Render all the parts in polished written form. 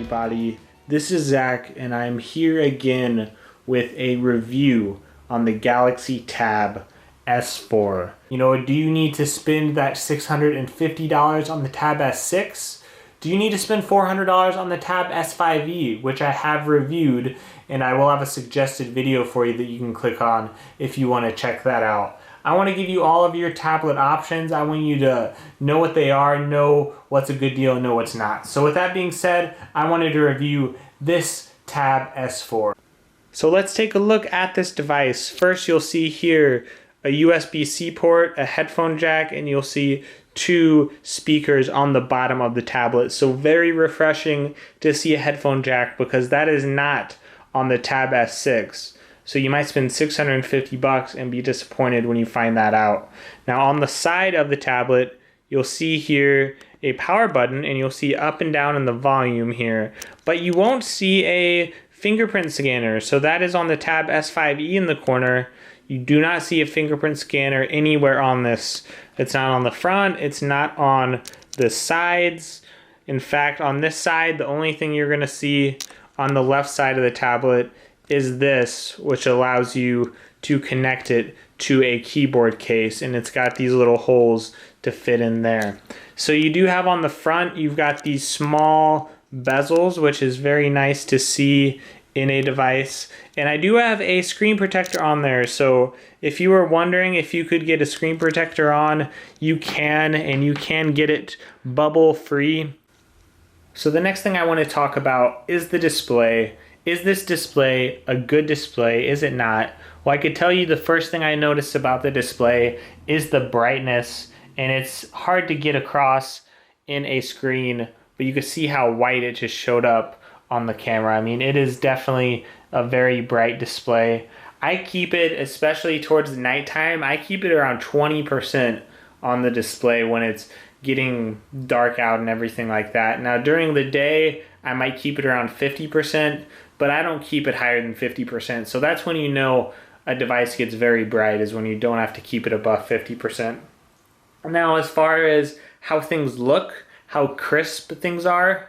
everybody? This is Zach, and I'm here again with a review on the Galaxy Tab S4. You know, do you need to spend that $650 on the Tab S6? Do you need to spend $400 on the Tab S5e, which I have reviewed, and I will have a suggested video for you that you can click on if you want to check that out. I want to give you all of your tablet options. I want you to know what they are, know what's a good deal, and know what's not. So with that being said, I wanted to review this Tab S4. So let's take a look at this device. First, you'll see here a USB-C port, a headphone jack, and you'll see two speakers on the bottom of the tablet. So very refreshing to see a headphone jack because that is not on the Tab S6. So you might spend $650 and be disappointed when you find that out. Now on the side of the tablet, you'll see here a power button and you'll see up and down in the volume here, but you won't see a fingerprint scanner. So that is on the Tab S5e in the corner. You do not see a fingerprint scanner anywhere on this. It's not on the front, it's not on the sides. In fact, on this side, the only thing you're gonna see on the left side of the tablet is this, which allows you to connect it to a keyboard case, and it's got these little holes to fit in there. So you do have on the front, you've got these small bezels, which is very nice to see in a device. And I do have a screen protector on there, so if you were wondering if you could get a screen protector on, you can, and you can get it bubble free. So the next thing I want to talk about is the display. Is this display a good display? Is it not? Well, I could tell you the first thing I noticed about the display is the brightness, and it's hard to get across in a screen, but you can see how white it just showed up on the camera. I mean, it is definitely a very bright display. I keep it, especially towards the nighttime, I keep it around 20% on the display when it's getting dark out and everything like that. Now during the day, I might keep it around 50%, but I don't keep it higher than 50%. So that's when you know a device gets very bright, is when you don't have to keep it above 50%. Now, as far as how things look, how crisp things are,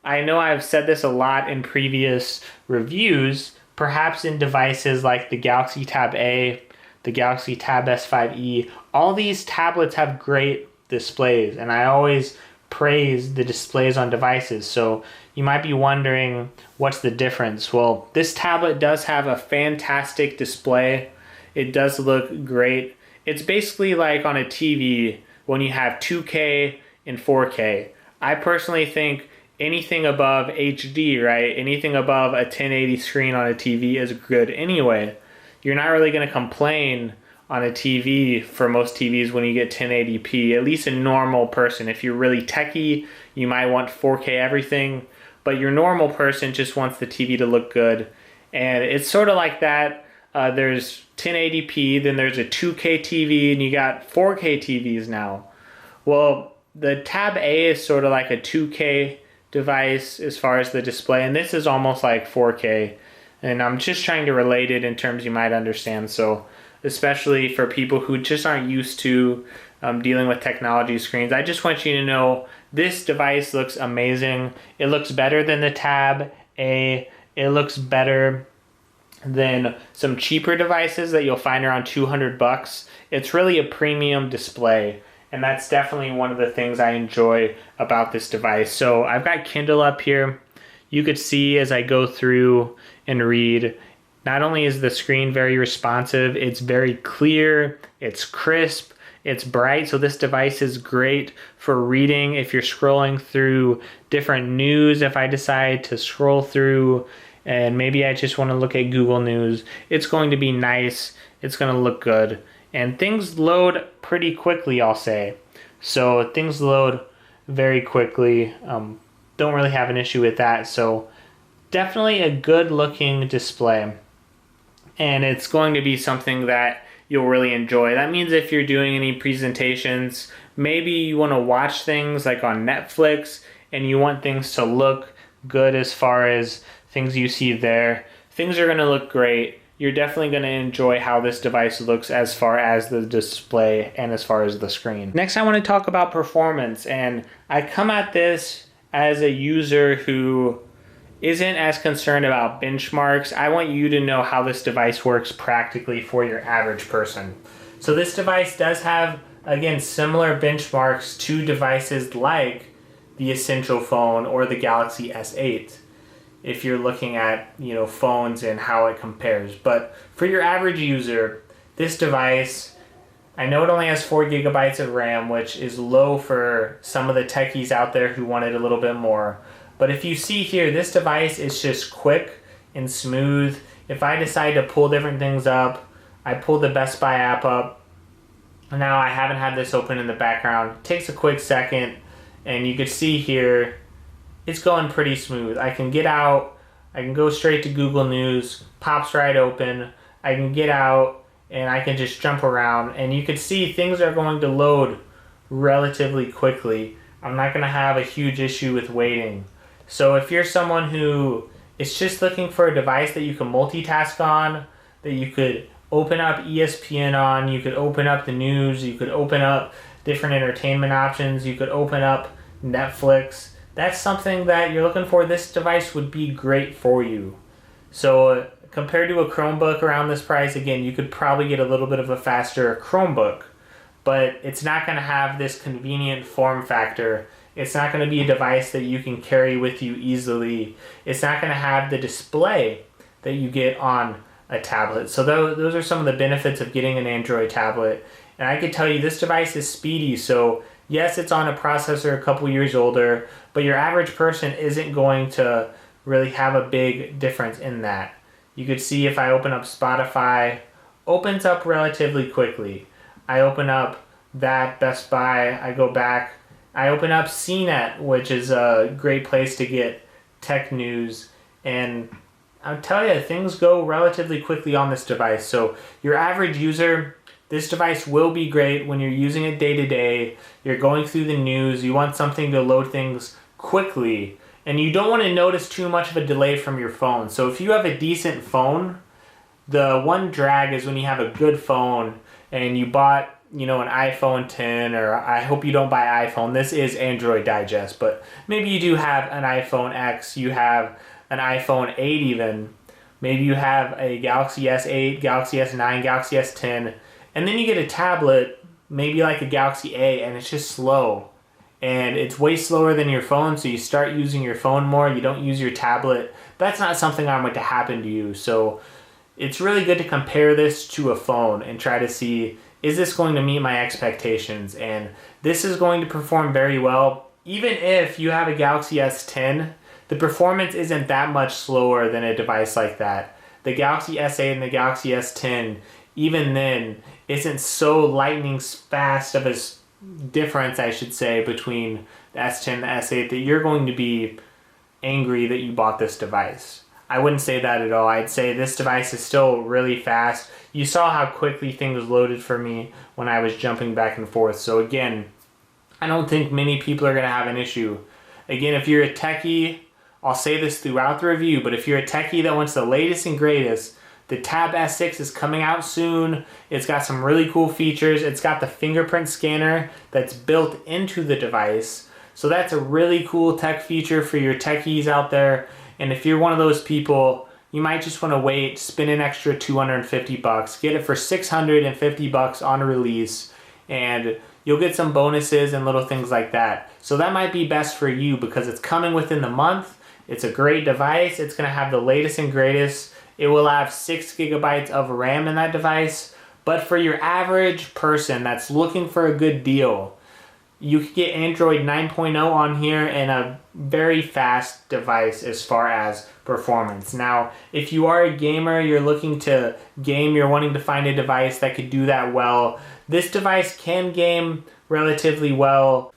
I know I've said this a lot in previous reviews, perhaps in devices like the Galaxy Tab A, the Galaxy Tab S5e, all these tablets have great displays, and I always praise the displays on devices. So you might be wondering, what's the difference? Well, this tablet does have a fantastic display. It does look great. It's basically like on a TV when you have 2K and 4K. I personally think anything above HD, right? Anything above a 1080 screen on a TV is good anyway. You're not really going to complain on a TV for most TVs when you get 1080p, at least a normal person. If you're really techie, you might want 4K everything, but your normal person just wants the TV to look good. And it's sort of like that. There's 1080p, then there's a 2K TV, and you got 4K TVs now. Well, the Tab A is sort of like a 2K device as far as the display, and this is almost like 4K. And I'm just trying to relate it in terms you might understand. So especially for people who just aren't used to dealing with technology screens, I just want you to know this device looks amazing. It looks better than the Tab A. It looks better than some cheaper devices that you'll find around $200. It's really a premium display, and that's definitely one of the things I enjoy about this device. So I've got Kindle up here. You could see as I go through and read, not only is the screen very responsive, it's very clear, it's crisp, it's bright. So this device is great for reading if you're scrolling through different news. If I decide to scroll through and maybe I just want to look at Google News, it's going to be nice, it's going to look good. And things load pretty quickly, I'll say. So things load very quickly. Don't really have an issue with that. So definitely a good looking display. And it's going to be something that you'll really enjoy. That means if you're doing any presentations, maybe you want to watch things like on Netflix and you want things to look good as far as things you see there. Things are going to look great. You're definitely going to enjoy how this device looks as far as the display and as far as the screen. Next, I want to talk about performance, and I come at this as a user who isn't as concerned about benchmarks, I want you to know how this device works practically for your average person. So this device does have, again, similar benchmarks to devices like the Essential phone or the Galaxy S8. If you're looking at, phones and how it compares. But for your average user, this device, I know it only has 4 gigabytes of RAM, which is low for some of the techies out there who wanted a little bit more. But if you see here, this device is just quick and smooth. If I decide to pull different things up, I pull the Best Buy app up. Now I haven't had this open in the background. It takes a quick second, and you can see here, it's going pretty smooth. I can get out, I can go straight to Google News, pops right open. I can get out and I can just jump around, and you can see things are going to load relatively quickly. I'm not going to have a huge issue with waiting. So if you're someone who is just looking for a device that you can multitask on, that you could open up ESPN on, you could open up the news, you could open up different entertainment options, you could open up Netflix, that's something that you're looking for, this device would be great for you. So compared to a Chromebook around this price, again, you could probably get a little bit of a faster Chromebook, but it's not going to have this convenient form factor. It's not going to be a device that you can carry with you easily. It's not going to have the display that you get on a tablet. So those are some of the benefits of getting an Android tablet. And I can tell you this device is speedy. So yes, it's on a processor a couple years older, but your average person isn't going to really have a big difference in that. You could see if I open up Spotify, opens up relatively quickly. I open up that Best Buy, I go back, I open up CNET, which is a great place to get tech news, and I'll tell you, things go relatively quickly on this device. So your average user, this device will be great when you're using it day to day, you're going through the news, you want something to load things quickly, and you don't want to notice too much of a delay from your phone. So if you have a decent phone, the one drag is when you have a good phone and you bought, an iPhone 10, or I hope you don't buy iPhone. This is Android Digest, but maybe you do have an iPhone X, you have an iPhone 8 even, maybe you have a Galaxy S8, Galaxy S9, Galaxy S10, and then you get a tablet, maybe like a Galaxy A, and it's just slow. And it's way slower than your phone, so you start using your phone more, you don't use your tablet. That's not something I want to happen to you. So it's really good to compare this to a phone and try to see, is this going to meet my expectations? And this is going to perform very well. Even if you have a Galaxy S10, the performance isn't that much slower than a device like that. The Galaxy S8 and the Galaxy S10, even then, isn't so lightning fast of a difference, I should say, between the S10 and the S8 that you're going to be angry that you bought this device. I wouldn't say that at all. I'd say this device is still really fast. You saw how quickly things loaded for me when I was jumping back and forth. So again, I don't think many people are going to have an issue. Again, if you're a techie, I'll say this throughout the review, but if you're a techie that wants the latest and greatest, the Tab S6 is coming out soon. It's got some really cool features. It's got the fingerprint scanner that's built into the device. So that's a really cool tech feature for your techies out there. And if you're one of those people, you might just want to wait, spend an extra $250, get it for $650 on release, and you'll get some bonuses and little things like that. So that might be best for you because it's coming within the month. It's a great device. It's going to have the latest and greatest. It will have 6 gigabytes of RAM in that device. But for your average person that's looking for a good deal, you can get Android 9.0 on here and a very fast device as far as performance. Now, if you are a gamer, you're looking to game, you're wanting to find a device that could do that well, this device can game relatively well.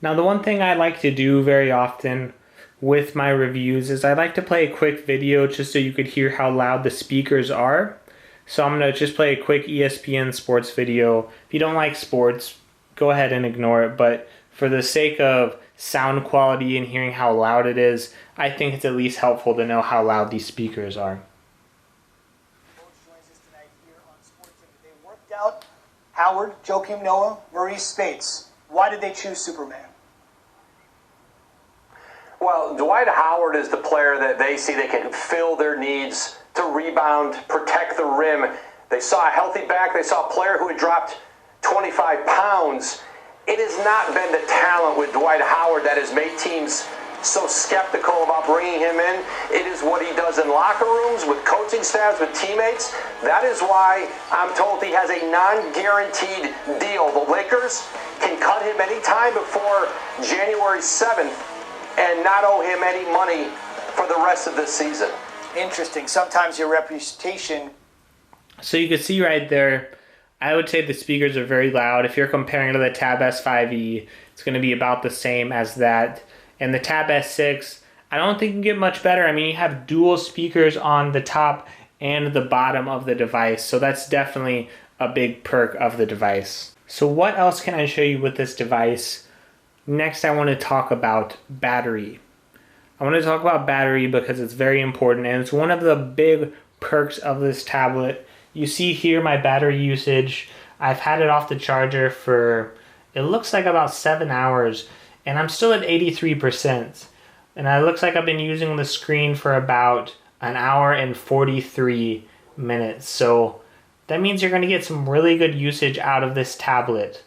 Now, the one thing I like to do very often with my reviews is I like to play a quick video just so you could hear how loud the speakers are. So I'm going to just play a quick ESPN sports video. If you don't like sports, go ahead and ignore it, but for the sake of sound quality and hearing how loud it is, I think it's at least helpful to know how loud these speakers are. They worked out Howard, Joakim Noah, Maurice Spates. Why did they choose Superman? Well, Dwight Howard is the player that they see they can fill their needs to rebound, protect the rim. They saw a healthy back. They saw a player who had dropped 25 pounds. It has not been the talent with Dwight Howard that has made teams so skeptical about bringing him in. It is what he does in locker rooms, with coaching staffs, with teammates. That is why I'm told he has a non-guaranteed deal. The Lakers can cut him anytime before January 7th and not owe him any money for the rest of this season. Interesting. Sometimes your reputation. So you can see right there, I would say the speakers are very loud. If you're comparing to the Tab S5e, it's going to be about the same as that. And the Tab S6, I don't think you can get much better. I mean, you have dual speakers on the top and the bottom of the device. So that's definitely a big perk of the device. So what else can I show you with this device? Next, I want to talk about battery. I want to talk about battery because it's very important, and it's one of the big perks of this tablet. You see here my battery usage. I've had it off the charger for, it looks like about 7 hours, and I'm still at 83%. And it looks like I've been using the screen for about an hour and 43 minutes. So that means you're going to get some really good usage out of this tablet.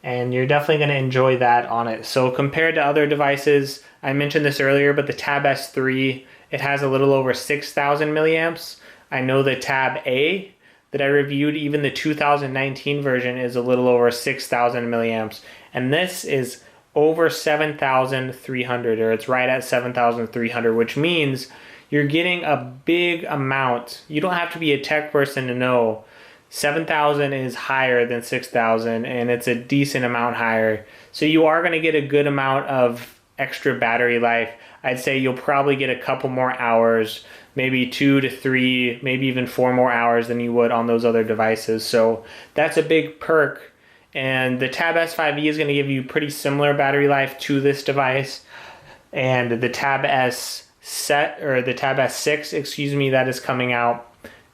And you're definitely going to enjoy that on it. So compared to other devices, I mentioned this earlier, but the Tab S3, it has a little over 6,000 milliamps. I know the Tab A that I reviewed, even the 2019 version, is a little over 6,000 milliamps. And this is over 7,300, or it's right at 7,300, which means you're getting a big amount. You don't have to be a tech person to know 7,000 is higher than 6,000, and it's a decent amount higher. So you are going to get a good amount of extra battery life. I'd say you'll probably get a couple more hours, maybe 2 to 3, maybe even 4 more hours than you would on those other devices. So that's a big perk. And the Tab S5e is going to give you pretty similar battery life to this device. And the Tab the Tab S6, excuse me, that is coming out,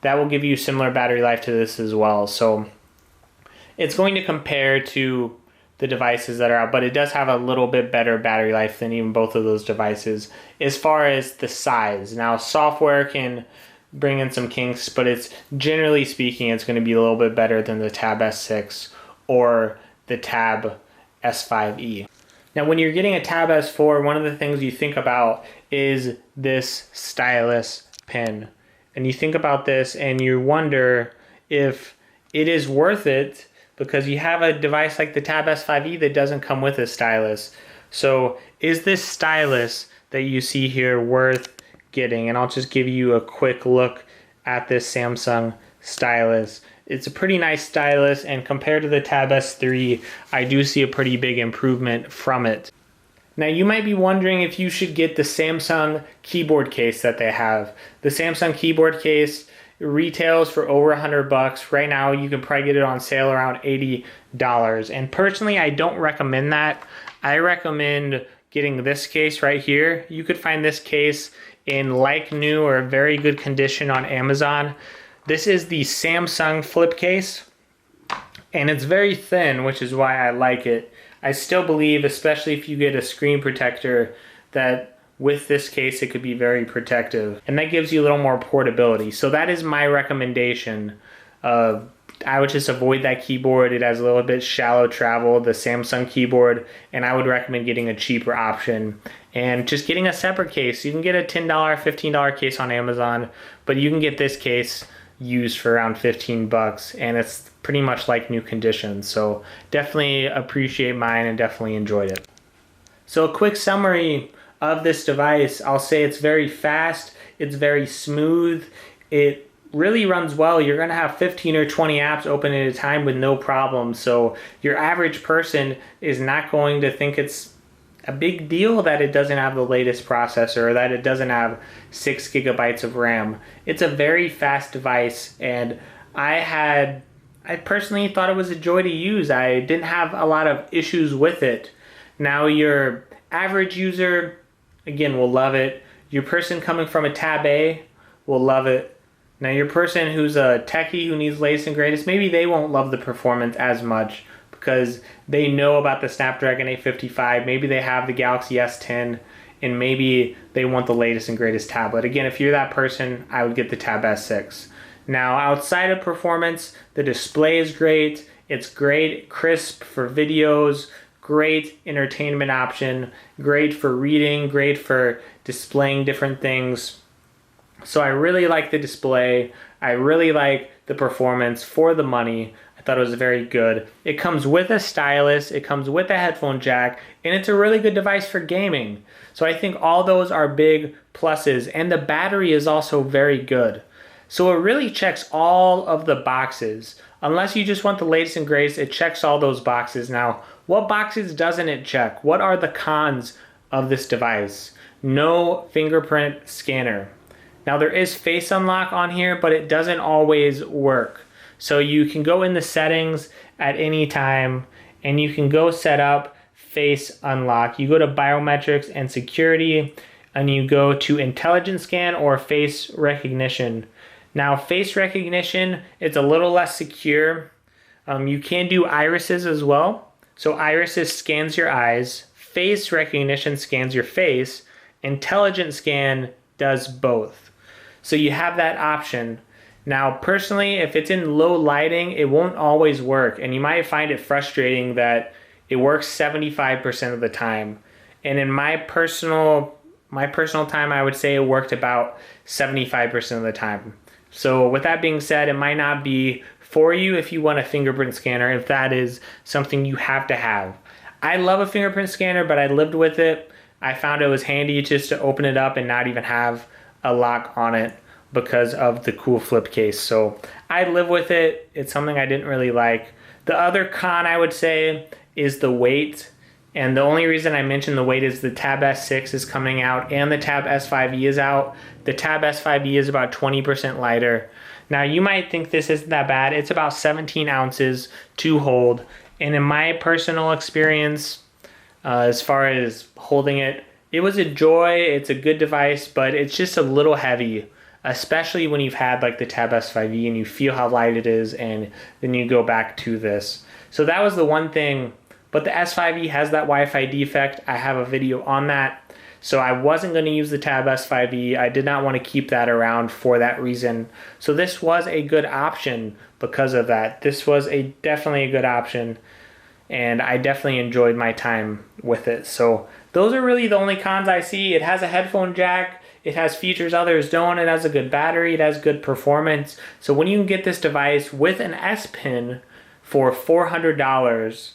that will give you similar battery life to this as well. So it's going to compare to the devices that are out, but it does have a little bit better battery life than even both of those devices as far as the size. Now, software can bring in some kinks, but it's generally speaking, it's going to be a little bit better than the Tab S6 or the Tab S5e. Now, when you're getting a Tab S4, one of the things you think about is this stylus pen. And you think about this and you wonder if it is worth it, because you have a device like the Tab S5e that doesn't come with a stylus. So is this stylus that you see here worth getting? And I'll just give you a quick look at this Samsung stylus. It's a pretty nice stylus, and compared to the Tab S3, I do see a pretty big improvement from it. Now you might be wondering if you should get the Samsung keyboard case that they have. The Samsung keyboard case retails for over $100. Right now you can probably get it on sale around $80. And personally, I don't recommend that. I recommend getting this case right here. You could find this case in like new or very good condition on Amazon. This is the Samsung flip case, and it's very thin, which is why I like it. I still believe, especially if you get a screen protector, that with this case it could be very protective, and that gives you a little more portability. So that is my recommendation. I would just avoid that keyboard. It has a little bit shallow travel, the Samsung keyboard, and I would recommend getting a cheaper option and just getting a separate case. You can get a $10, $15 case on Amazon, but you can get this case used for around $15, and it's pretty much like new condition. So definitely appreciate mine and definitely enjoyed it. So a quick summary of this device, I'll say it's very fast, it's very smooth, it really runs well. You're going to have 15 or 20 apps open at a time with no problem. So your average person is not going to think it's a big deal that it doesn't have the latest processor or that it doesn't have 6 gigabytes of RAM. It's a very fast device, and I personally thought it was a joy to use. I didn't have a lot of issues with it. Now your average user, again, will love it. Your person coming from a Tab A will love it. Now your person who's a techie who needs latest and greatest, maybe they won't love the performance as much because they know about the Snapdragon 855. Maybe they have the Galaxy S10 and maybe they want the latest and greatest tablet. Again, if you're that person, I would get the Tab S6. Now, outside of performance, the display is great. It's great, crisp for videos, great entertainment option, great for reading, great for displaying different things. So I really like the display. I really like the performance for the money. I thought it was very good. It comes with a stylus, it comes with a headphone jack, and it's a really good device for gaming. So I think all those are big pluses, and the battery is also very good. So it really checks all of the boxes. Unless you just want the latest and greatest, it checks all those boxes. Now, what boxes doesn't it check? What are the cons of this device? No fingerprint scanner. Now there is face unlock on here, but it doesn't always work. So you can go in the settings at any time and you can go set up face unlock. You go to biometrics and security and you go to intelligent scan or face recognition. Now face recognition, it's a little less secure. You can do irises as well. So irises scans your eyes, face recognition scans your face, intelligent scan does both. So you have that option. Now personally, if it's in low lighting, it won't always work, and you might find it frustrating that it works 75% of the time. And in my personal time, I would say it worked about 75% of the time. So with that being said, it might not be for you if you want a fingerprint scanner, if that is something you have to have. I love a fingerprint scanner, but I lived with it. I found it was handy just to open it up and not even have a lock on it because of the cool flip case. So I live with it. It's something I didn't really like. The other con I would say is the weight. And the only reason I mentioned the weight is the Tab S6 is coming out and the Tab S5e is out. The Tab S5e is about 20% lighter. Now you might think this isn't that bad. It's about 17 ounces to hold. And in my personal experience, as far as holding it, it was a joy. It's a good device, but it's just a little heavy, especially when you've had like the Tab S5e and you feel how light it is and then you go back to this. So that was the one thing. But the S5e has that Wi-Fi defect. I have a video on that. So I wasn't going to use the Tab S5e. I did not want to keep that around for that reason. So this was a good option because of that. This was definitely a good option. And I definitely enjoyed my time with it. So those are really the only cons I see. It has a headphone jack. It has features others don't. It has a good battery. It has good performance. So when you can get this device with an S Pen for $400,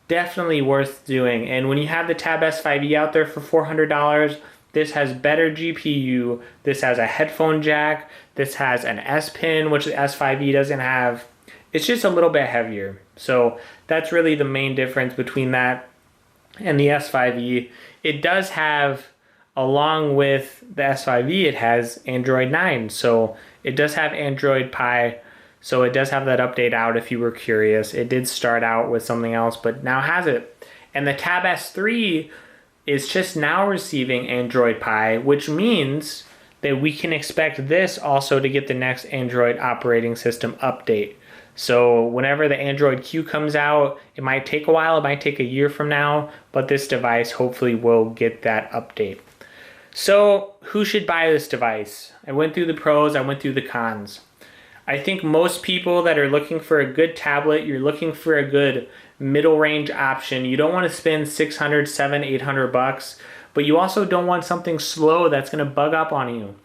definitely worth doing. And when you have the Tab S5e out there for $400, this has better GPU. This has a headphone jack. This has an S Pen, which the S5e doesn't have. It's just a little bit heavier. So that's really the main difference between that and the S5e. It does have, along with the S5e, it has Android 9. So it does have Android Pie. So it does have that update out if you were curious. It did start out with something else, but now has it. And the Tab S3 is just now receiving Android Pie, which means that we can expect this also to get the next Android operating system update. So whenever the Android Q comes out, it might take a while, it might take a year from now, but this device hopefully will get that update. So who should buy this device? I went through the pros, I went through the cons. I think most people that are looking for a good tablet, you're looking for a good middle range option. You don't want to spend $600, $700, $800, but you also don't want something slow that's going to bug up on you.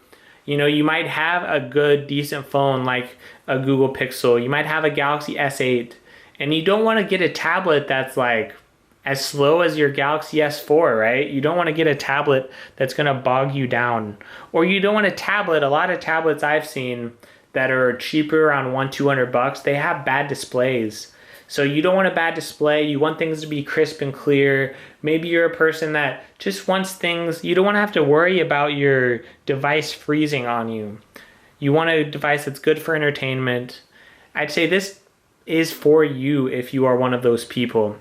You know, you might have a good, decent phone like a Google Pixel. You might have a Galaxy S8, and you don't want to get a tablet that's like as slow as your Galaxy S4, right? You don't want to get a tablet that's going to bog you down. Or you don't want a tablet, a lot of tablets I've seen that are cheaper, around $100-200, they have bad displays. So you don't want a bad display. You want things to be crisp and clear. Maybe you're a person that just wants things. You don't want to have to worry about your device freezing on you. You want a device that's good for entertainment. I'd say this is for you if you are one of those people.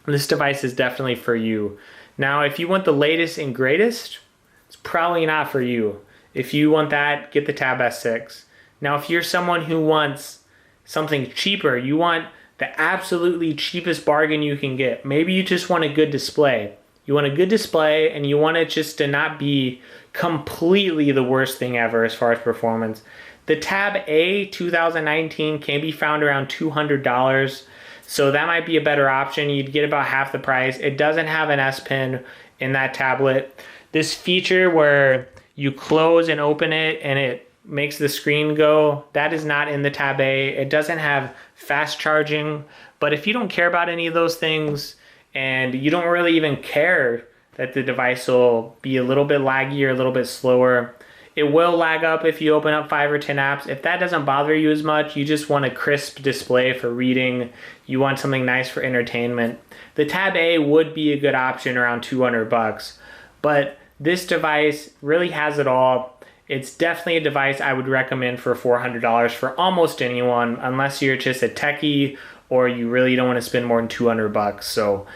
This device is definitely for you. Now, if you want the latest and greatest, it's probably not for you. If you want that, get the Tab S6. Now, if you're someone who wants something cheaper, you want the absolutely cheapest bargain you can get. Maybe you just want a good display. You want a good display, and you want it just to not be completely the worst thing ever as far as performance. The Tab A 2019 can be found around $200, so that might be a better option. You'd get about half the price. It doesn't have an S Pen in that tablet. This feature where you close and open it and it makes the screen go, that is not in the Tab A. It doesn't have fast charging, but if you don't care about any of those things and you don't really even care that the device will be a little bit laggy or a little bit slower, it will lag up if you open up 5 or 10 apps. If that doesn't bother you as much, you just want a crisp display for reading, you want something nice for entertainment, the Tab A would be a good option around $200. But this device really has it all. It's definitely a device I would recommend for $400 for almost anyone, unless you're just a techie or you really don't want to spend more than $200. So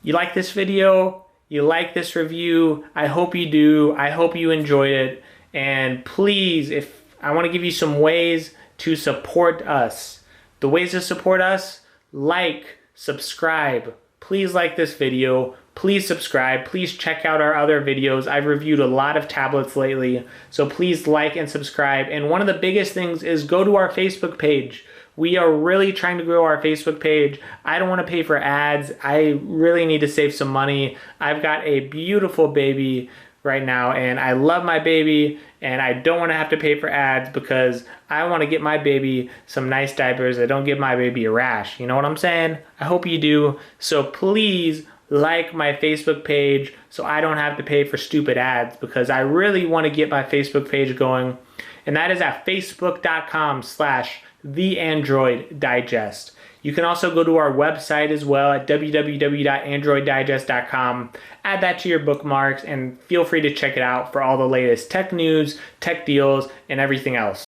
you like this video? You like this review? I hope you do. I hope you enjoyed it. And please, if I want to give you some ways to support us. The ways to support us: like, subscribe. Please like this video. Please subscribe. Please check out our other videos. I've reviewed a lot of tablets lately, so please like and subscribe. And one of the biggest things is go to our Facebook page. We are really trying to grow our Facebook page. I don't want to pay for ads. I really need to save some money. I've got a beautiful baby right now, and I love my baby, and I don't want to have to pay for ads because I want to get my baby some nice diapers that don't give my baby a rash. You know what I'm saying? I hope you do. So please like my Facebook page so I don't have to pay for stupid ads, because I really want to get my Facebook page going. And that is at facebook.com/theandroiddigest. You can also go to our website as well at www.androiddigest.com. Add that to your bookmarks and feel free to check it out for all the latest tech news, tech deals, and everything else.